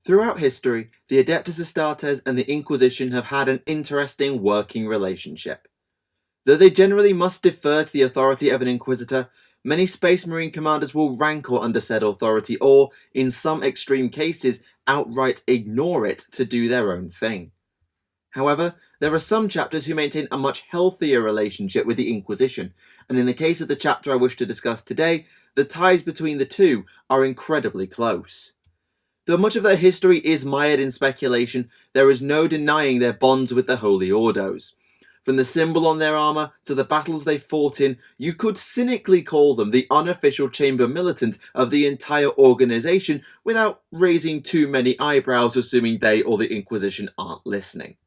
Throughout history, the Adeptus Astartes and the Inquisition have had an interesting working relationship. Though they generally must defer to the authority of an Inquisitor, many Space Marine commanders will rankle under said authority or, in some extreme cases, outright ignore it to do their own thing. However, there are some chapters who maintain a much healthier relationship with the Inquisition, and in the case of the chapter I wish to discuss today, the ties between the two are incredibly close. Though much of their history is mired in speculation, there is no denying their bonds with the Holy Ordos. From the symbol on their armour to the battles they fought in, you could cynically call them the unofficial chamber militant of the entire organisation without raising too many eyebrows assuming they or the Inquisition aren't listening.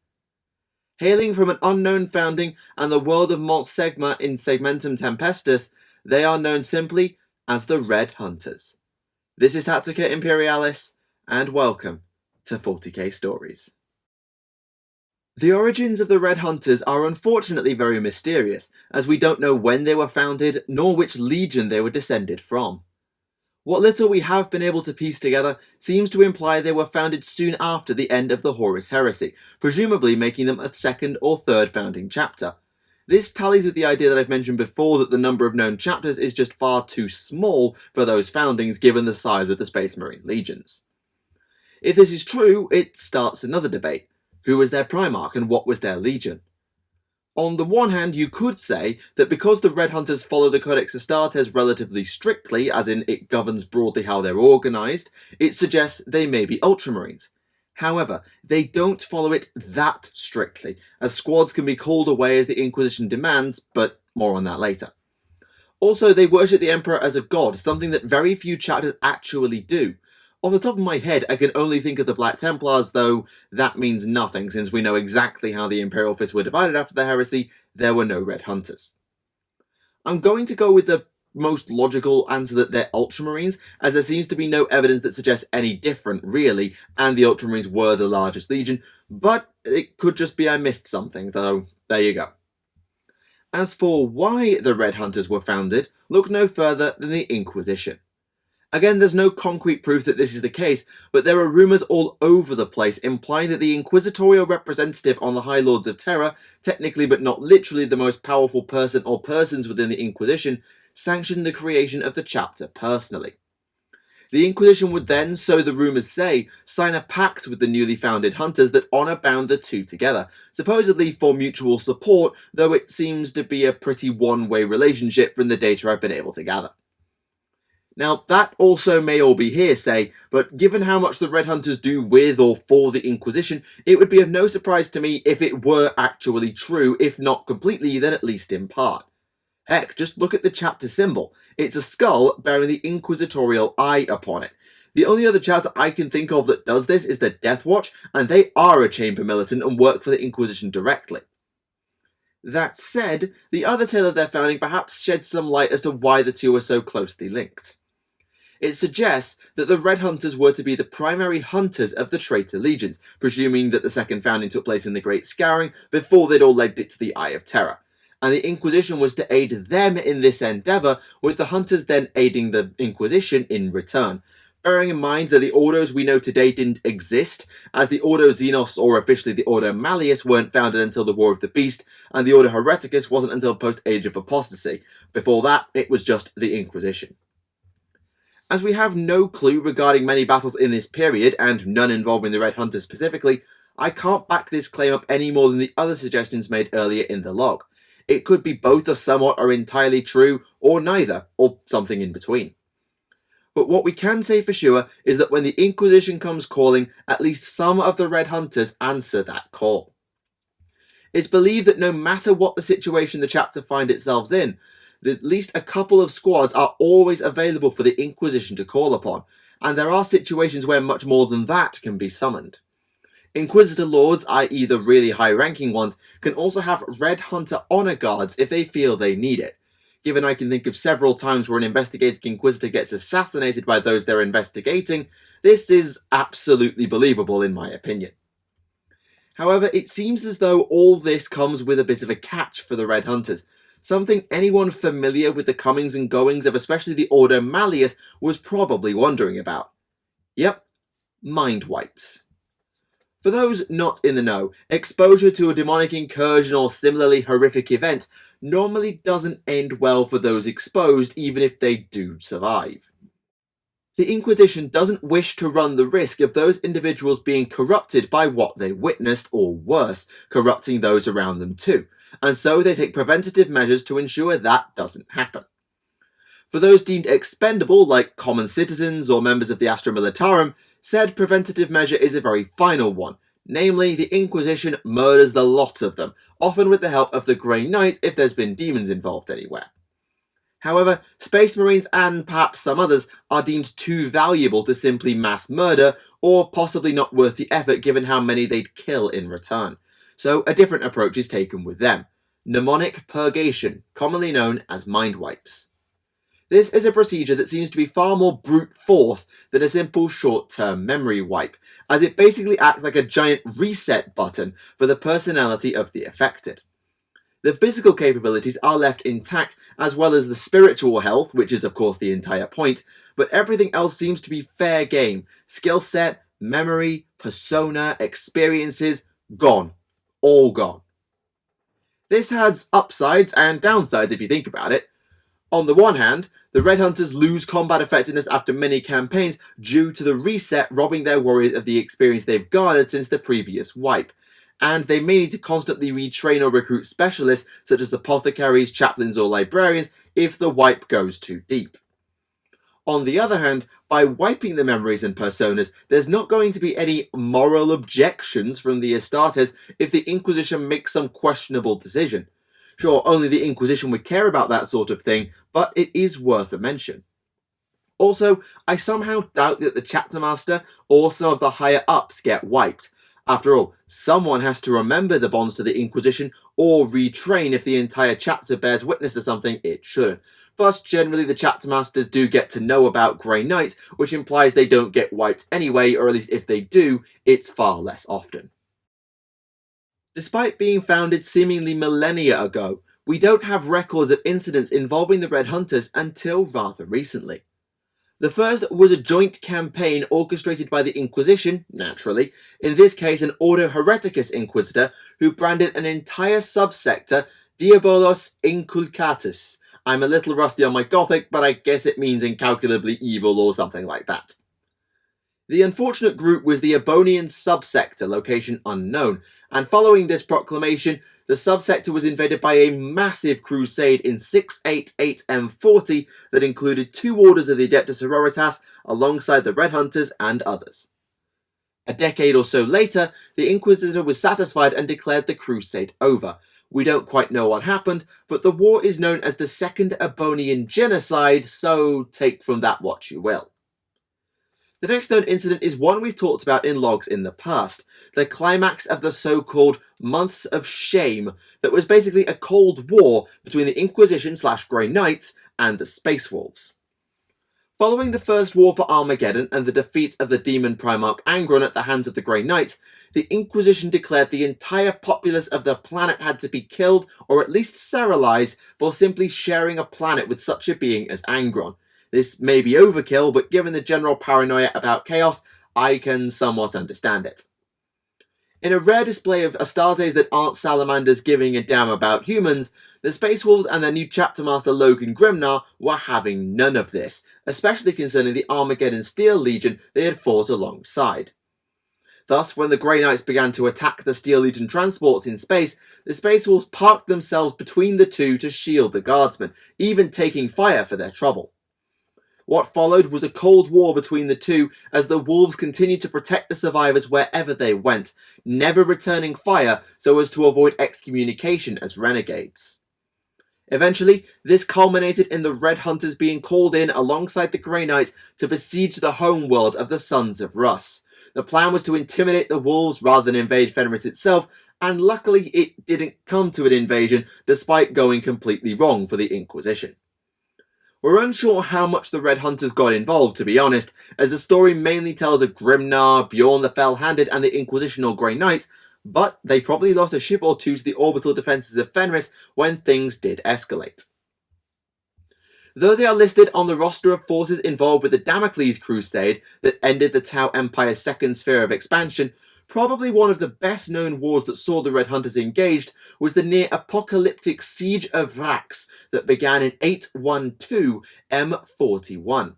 Hailing from an unknown founding and the world of Mont Segma in Segmentum Tempestus, they are known simply as the Red Hunters. This is Tactica Imperialis, and welcome to 40k Stories. The origins of the Red Hunters are unfortunately very mysterious, as we don't know when they were founded, nor which legion they were descended from. What little we have been able to piece together seems to imply they were founded soon after the end of the Horus Heresy, presumably making them a second or third founding chapter. This tallies with the idea that I've mentioned before that the number of known chapters is just far too small for those foundings given the size of the Space Marine legions. If this is true, it starts another debate. Who was their Primarch and what was their legion? On the one hand, you could say that because the Red Hunters follow the Codex Astartes relatively strictly, as in it governs broadly how they're organised, it suggests they may be Ultramarines. However, they don't follow it that strictly, as squads can be called away as the Inquisition demands, but more on that later. Also, they worship the Emperor as a god, something that very few chapters actually do. Off the top of my head, I can only think of the Black Templars, though that means nothing since we know exactly how the Imperial Fists were divided after the heresy. There were no Red Hunters. I'm going to go with the most logical answer that they're Ultramarines, as there seems to be no evidence that suggests any different, really, and the Ultramarines were the largest legion, but it could just be I missed something, so there you go. As for why the Red Hunters were founded, look no further than the Inquisition. Again, there's no concrete proof that this is the case, but there are rumours all over the place implying that the inquisitorial representative on the High Lords of Terror, technically but not literally the most powerful person or persons within the Inquisition, sanctioned the creation of the chapter personally. The Inquisition would then, so the rumours say, sign a pact with the newly founded Hunters that honour bound the two together, supposedly for mutual support, though it seems to be a pretty one-way relationship from the data I've been able to gather. Now, that also may all be hearsay, but given how much the Red Hunters do with or for the Inquisition, it would be of no surprise to me if it were actually true, if not completely, then at least in part. Heck, just look at the chapter symbol. It's a skull bearing the inquisitorial eye upon it. The only other chapter I can think of that does this is the Death Watch, and they are a chamber militant and work for the Inquisition directly. That said, the other tale of their founding perhaps sheds some light as to why the two are so closely linked. It suggests that the Red Hunters were to be the primary hunters of the traitor legions, presuming that the second founding took place in the Great Scouring before they'd all legged it to the Eye of Terror, and the Inquisition was to aid them in this endeavour, with the Hunters then aiding the Inquisition in return. Bearing in mind that the Ordos we know today didn't exist, as the Ordo Xenos, or officially the Ordo Malleus, weren't founded until the War of the Beast, and the Ordo Hereticus wasn't until post-Age of Apostasy. Before that, it was just the Inquisition. As we have no clue regarding many battles in this period, and none involving the Red Hunters specifically, I can't back this claim up any more than the other suggestions made earlier in the log. It could be both a somewhat or entirely true, or neither, or something in between. But what we can say for sure is that when the Inquisition comes calling, at least some of the Red Hunters answer that call. It's believed that no matter what the situation the chapter find itself in, at least a couple of squads are always available for the Inquisition to call upon, and there are situations where much more than that can be summoned. Inquisitor Lords, i.e. the really high-ranking ones, can also have Red Hunter Honor Guards if they feel they need it. Given I can think of several times where an investigating Inquisitor gets assassinated by those they're investigating, this is absolutely believable in my opinion. However, it seems as though all this comes with a bit of a catch for the Red Hunters, something anyone familiar with the comings and goings of especially the Ordo Malleus was probably wondering about. Yep, mind wipes. For those not in the know, exposure to a demonic incursion or similarly horrific event normally doesn't end well for those exposed, even if they do survive. The Inquisition doesn't wish to run the risk of those individuals being corrupted by what they witnessed, or worse, corrupting those around them too, and so they take preventative measures to ensure that doesn't happen. For those deemed expendable, like common citizens or members of the Astra Militarum, said preventative measure is a very final one. Namely, the Inquisition murders the lot of them, often with the help of the Grey Knights if there's been demons involved anywhere. However, Space Marines and perhaps some others are deemed too valuable to simply mass murder, or possibly not worth the effort given how many they'd kill in return. So a different approach is taken with them. Mnemonic purgation, commonly known as mind wipes. This is a procedure that seems to be far more brute force than a simple short-term memory wipe, as it basically acts like a giant reset button for the personality of the affected. The physical capabilities are left intact, as well as the spiritual health, which is of course the entire point, but everything else seems to be fair game. Skill set, memory, persona, experiences, gone. All gone. This has upsides and downsides if you think about it. On the one hand, the Red Hunters lose combat effectiveness after many campaigns due to the reset robbing their warriors of the experience they've garnered since the previous wipe, and they may need to constantly retrain or recruit specialists such as apothecaries, chaplains or librarians if the wipe goes too deep. On the other hand, by wiping the memories and personas, there's not going to be any moral objections from the Astartes if the Inquisition makes some questionable decision. Sure, only the Inquisition would care about that sort of thing, but it is worth a mention. Also, I somehow doubt that the chapter master or some of the higher ups get wiped. After all, someone has to remember the bonds to the Inquisition or retrain if the entire chapter bears witness to something it shouldn't. Plus, generally the chapter masters do get to know about Grey Knights, which implies they don't get wiped anyway, or at least if they do, it's far less often. Despite being founded seemingly millennia ago, we don't have records of incidents involving the Red Hunters until rather recently. The first was a joint campaign orchestrated by the Inquisition, naturally, in this case an Ordo Hereticus Inquisitor, who branded an entire subsector Diabolos Inculcatus. I'm a little rusty on my Gothic, but I guess it means incalculably evil or something like that. The unfortunate group was the Ebonian subsector, location unknown, and following this proclamation, the subsector was invaded by a massive crusade in 688 M40 that included 2 orders of the Adeptus Sororitas alongside the Red Hunters and others. A decade or so later, the Inquisitor was satisfied and declared the crusade over. We don't quite know what happened, but the war is known as the Second Ebonian Genocide, so take from that what you will. The next known incident is one we've talked about in logs in the past, the climax of the so-called Months of Shame that was basically a cold war between the Inquisition/Grey Knights and the Space Wolves. Following the First War for Armageddon and the defeat of the demon Primarch Angron at the hands of the Grey Knights, the Inquisition declared the entire populace of the planet had to be killed or at least sterilized for simply sharing a planet with such a being as Angron. This may be overkill, but given the general paranoia about chaos, I can somewhat understand it. In a rare display of Astartes that aren't salamanders giving a damn about humans, the Space Wolves and their new chapter master Logan Grimnar were having none of this, especially concerning the Armageddon Steel Legion they had fought alongside. Thus, when the Grey Knights began to attack the Steel Legion transports in space, the Space Wolves parked themselves between the two to shield the guardsmen, even taking fire for their trouble. What followed was a cold war between the two as the Wolves continued to protect the survivors wherever they went, never returning fire so as to avoid excommunication as renegades. Eventually, this culminated in the Red Hunters being called in alongside the Grey Knights to besiege the homeworld of the Sons of Russ. The plan was to intimidate the Wolves rather than invade Fenris itself, and luckily it didn't come to an invasion despite going completely wrong for the Inquisition. We're unsure how much the Red Hunters got involved, to be honest, as the story mainly tells of Grimnar, Bjorn the Fell-Handed and the Inquisitional Grey Knights, but they probably lost a ship or two to the orbital defences of Fenris when things did escalate. Though they are listed on the roster of forces involved with the Damocles Crusade that ended the Tau Empire's second sphere of expansion, probably one of the best known wars that saw the Red Hunters engaged was the near-apocalyptic Siege of Vrax that began in 812 M41.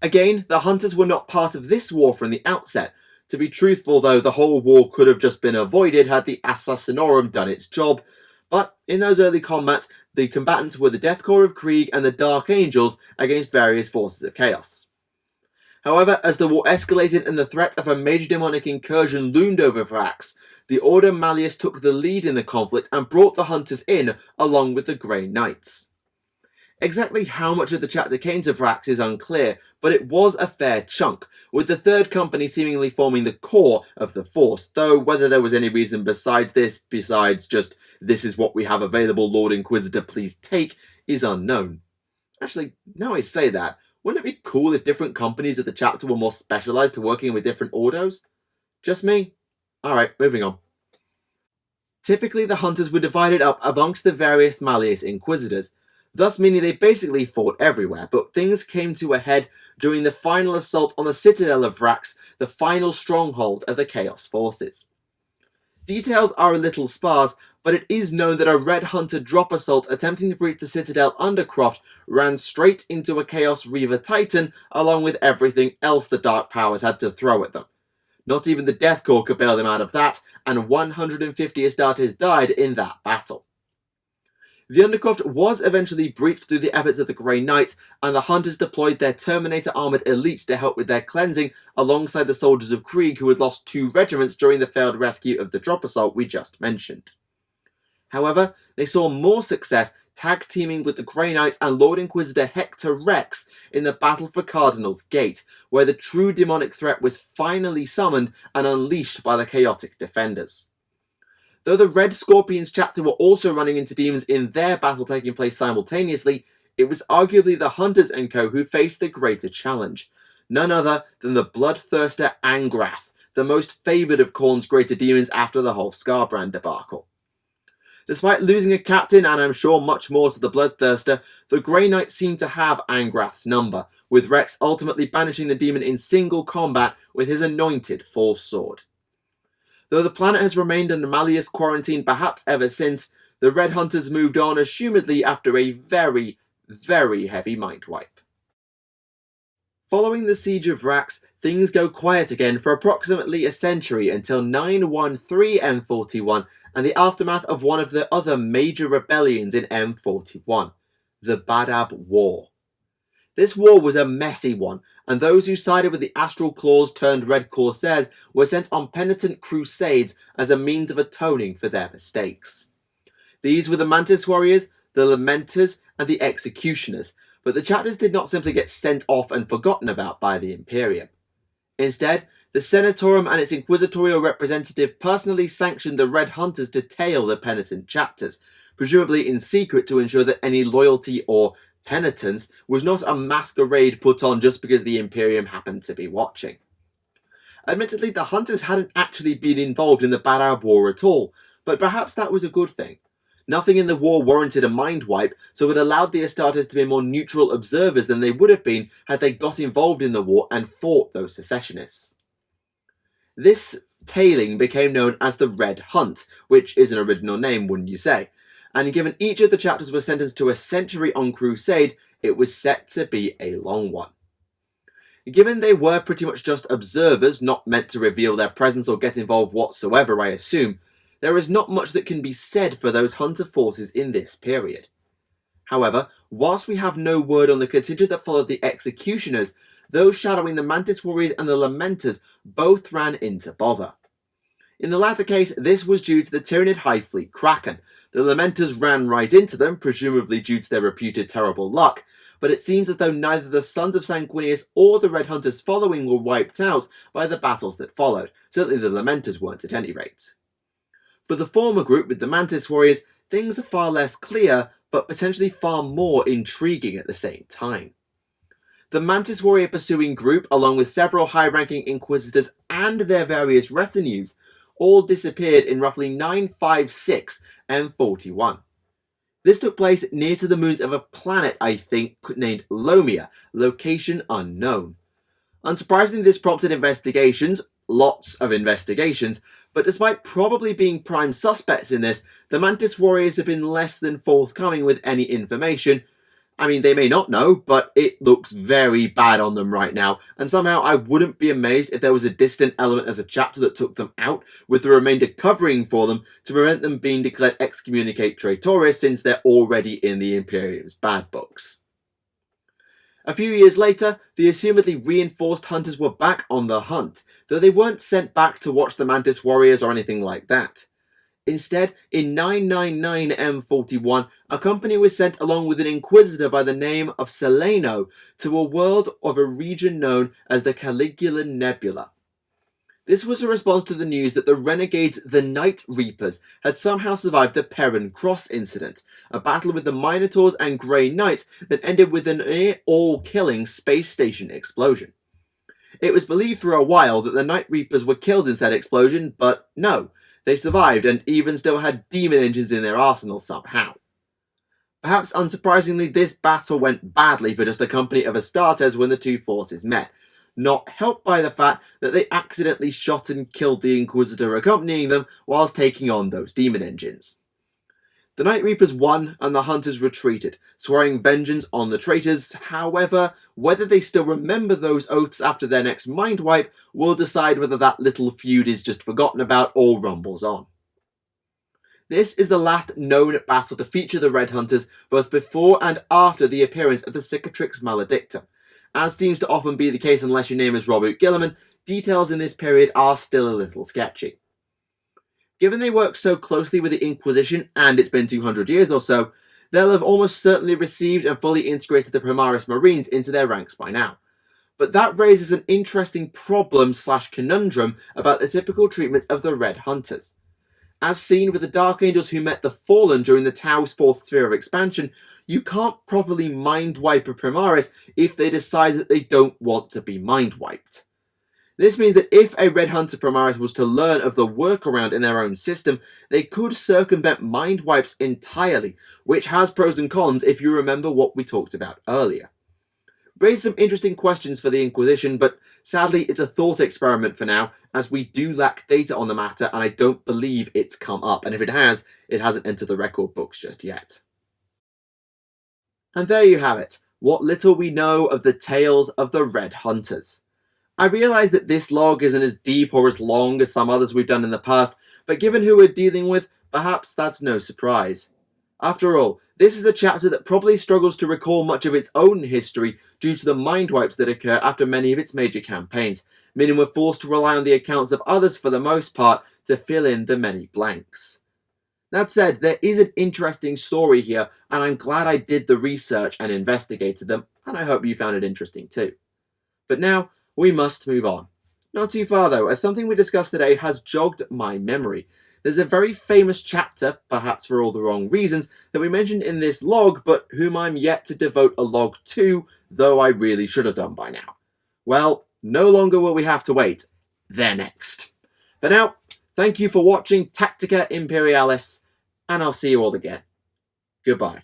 Again, the Hunters were not part of this war from the outset. To be truthful though, the whole war could have just been avoided had the Assassinorum done its job, but in those early combats, the combatants were the Death Corps of Krieg and the Dark Angels against various forces of chaos. However, as the war escalated and the threat of a major demonic incursion loomed over Vrax, the Order Malleus took the lead in the conflict and brought the Hunters in along with the Grey Knights. Exactly how much of the chapter came to Vrax is unclear, but it was a fair chunk, with the Third Company seemingly forming the core of the force, though whether there was any reason besides just, this is what we have available, Lord Inquisitor, please take, is unknown. Actually, now I say that, wouldn't it be cool if different companies of the chapter were more specialised to working with different ordos? Just me? Alright, moving on. Typically, the Hunters were divided up amongst the various Malleus Inquisitors, thus meaning they basically fought everywhere, but things came to a head during the final assault on the Citadel of Vrax, the final stronghold of the Chaos Forces. Details are a little sparse, but it is known that a Red Hunter drop assault attempting to breach the Citadel under Croft ran straight into a Chaos Reaver Titan along with everything else the Dark Powers had to throw at them. Not even the Death Corps could bail them out of that, and 150 Astartes died in that battle. The Undercroft was eventually breached through the efforts of the Grey Knights, and the Hunters deployed their Terminator-armoured elites to help with their cleansing alongside the soldiers of Krieg who had lost 2 regiments during the failed rescue of the drop assault we just mentioned. However, they saw more success tag-teaming with the Grey Knights and Lord Inquisitor Hector Rex in the battle for Cardinal's Gate, where the true demonic threat was finally summoned and unleashed by the chaotic defenders. Though the Red Scorpions chapter were also running into demons in their battle taking place simultaneously, it was arguably the Hunters and co who faced the greater challenge. None other than the bloodthirster Angrath, the most favoured of Khorne's greater demons after the whole Scarbrand debacle. Despite losing a captain and I'm sure much more to the Bloodthirster, the Grey Knights seemed to have Angrath's number, with Rex ultimately banishing the demon in single combat with his anointed False Sword. Though the planet has remained under Malleus quarantine perhaps ever since, the Red Hunters moved on assumedly after a very, very heavy mind wipe. Following the Siege of Vrax, things go quiet again for approximately a century until 913 M41 and the aftermath of one of the other major rebellions in M41, the Badab War. This war was a messy one, and those who sided with the Astral Claws turned Red Corsairs were sent on penitent crusades as a means of atoning for their mistakes. These were the Mantis Warriors, the Lamenters, and the Executioners, but the chapters did not simply get sent off and forgotten about by the Imperium. Instead, the Senatorum and its inquisitorial representative personally sanctioned the Red Hunters to tail the penitent chapters, presumably in secret to ensure that any loyalty or penitence was not a masquerade put on just because the Imperium happened to be watching. Admittedly, the Hunters hadn't actually been involved in the Badab War at all, but perhaps that was a good thing. Nothing in the war warranted a mind wipe, so it allowed the Astartes to be more neutral observers than they would have been had they got involved in the war and fought those secessionists. This tailing became known as the Red Hunt, which is an original name, wouldn't you say? And given each of the chapters was sentenced to a century on crusade, it was set to be a long one. Given they were pretty much just observers, not meant to reveal their presence or get involved whatsoever, I assume, there is not much that can be said for those Hunter forces in this period. However, whilst we have no word on the contingent that followed the Executioners, those shadowing the Mantis Warriors and the Lamenters both ran into bother. In the latter case, this was due to the Tyranid Hive Fleet Kraken. The Lamenters ran right into them, presumably due to their reputed terrible luck, but it seems as though neither the Sons of Sanguinius or the Red Hunters following were wiped out by the battles that followed. Certainly the Lamenters weren't at any rate. For the former group with the Mantis Warriors, things are far less clear, but potentially far more intriguing at the same time. The Mantis Warrior pursuing group, along with several high-ranking Inquisitors and their various retinues, all disappeared in roughly 956 M41. This took place near to the moons of a planet, I think, named Lomia, location unknown. Unsurprisingly, this prompted investigations, lots of investigations, but despite probably being prime suspects in this, the Mantis Warriors have been less than forthcoming with any information. I mean, they may not know, but it looks very bad on them right now, and somehow I wouldn't be amazed if there was a distant element of the chapter that took them out, with the remainder covering for them to prevent them being declared excommunicate traitores since they're already in the Imperium's bad books. A few years later, the assumedly reinforced hunters were back on the hunt, though they weren't sent back to watch the Mantis Warriors or anything like that. Instead, in 999 M41, a company was sent along with an Inquisitor by the name of Seleno to a world of a region known as the Caligula Nebula. This was a response to the news that the renegades, the Night Reapers, had somehow survived the Perrin Cross incident, a battle with the Minotaurs and Grey Knights that ended with an near-all-killing space station explosion. It was believed for a while that the Night Reapers were killed in said explosion, but no, they survived and even still had demon engines in their arsenal somehow. Perhaps unsurprisingly, this battle went badly for just a company of Astartes when the two forces met, not helped by the fact that they accidentally shot and killed the Inquisitor accompanying them whilst taking on those demon engines. The Night Reapers won and the Hunters retreated, swearing vengeance on the traitors. However, whether they still remember those oaths after their next mind wipe will decide whether that little feud is just forgotten about or rumbles on. This is the last known battle to feature the Red Hunters both before and after the appearance of the Cicatrix Maledictum. As seems to often be the case unless your name is Robert Gilliman, details in this period are still a little sketchy. Given they work so closely with the Inquisition, and it's been 200 years or so, they'll have almost certainly received and fully integrated the Primaris Marines into their ranks by now. But that raises an interesting problem/conundrum about the typical treatment of the Red Hunters. As seen with the Dark Angels who met the Fallen during the Tau's fourth sphere of expansion, you can't properly mind-wipe a Primaris if they decide that they don't want to be mind-wiped. This means that if a Red Hunter Primaris was to learn of the workaround in their own system, they could circumvent mind wipes entirely, which has pros and cons if you remember what we talked about earlier. Raises some interesting questions for the Inquisition, but sadly it's a thought experiment for now, as we do lack data on the matter and I don't believe it's come up, and if it has, it hasn't entered the record books just yet. And there you have it, what little we know of the tales of the Red Hunters. I realise that this log isn't as deep or as long as some others we've done in the past, but given who we're dealing with, perhaps that's no surprise. After all, this is a chapter that probably struggles to recall much of its own history due to the mind wipes that occur after many of its major campaigns, meaning we're forced to rely on the accounts of others for the most part to fill in the many blanks. That said, there is an interesting story here, and I'm glad I did the research and investigated them, and I hope you found it interesting too. But now, we must move on. Not too far though, as something we discussed today has jogged my memory. There's a very famous chapter, perhaps for all the wrong reasons, that we mentioned in this log, but whom I'm yet to devote a log to, though I really should have done by now. Well, no longer will we have to wait. They're next. For now, thank you for watching Tactica Imperialis, and I'll see you all again. Goodbye.